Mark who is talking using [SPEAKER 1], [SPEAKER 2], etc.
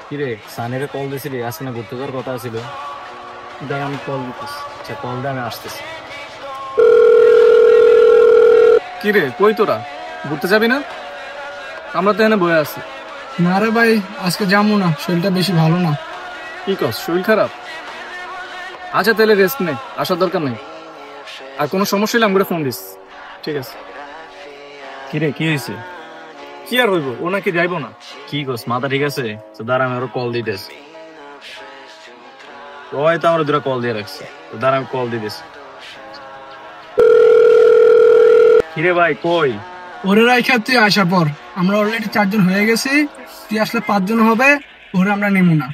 [SPEAKER 1] কিরে সানিরে কল দিছিলি? আজকে না ঘুরতে যাওয়ার কথা ছিল।
[SPEAKER 2] দাঁড়া আমি কল দিতেছি।
[SPEAKER 1] আচ্ছা কল দে, আমি আসতেছি।
[SPEAKER 2] কিরে কই তোরা ঘুরতে যাবি না? আমরা তো এখানে বয়ে আছি।
[SPEAKER 3] না রে ভাই, আজকে যাবো না, শরীরটা বেশি ভালো না।
[SPEAKER 2] কি কস, শরীর খারাপ? আচ্ছা তাহলে রেস্ট নে, আসার দরকার নেই। আর কোনো সমস্যা হলে আমাকে ফোন দিস। ঠিক আছে।
[SPEAKER 1] কিরে কি হয়েছে?
[SPEAKER 2] কি আর হইব, ও নাকি যাইবো না।
[SPEAKER 1] কি কস, মাথা ঠিক আছে? তো দাঁড়া আমি ওর কল দিতেছি। ওই তো আমার দুটা কল দিয়ে রাখছে, তো দাঁড়া আমি কল দিতেছি। কিরে ভাই কই?
[SPEAKER 3] ওরে রাইখা তুই আসা পর, আমরা অলরেডি 4 জন হয়ে গেছি, তুই আসলে 5 জন হবে, ওরে আমরা নেবো না।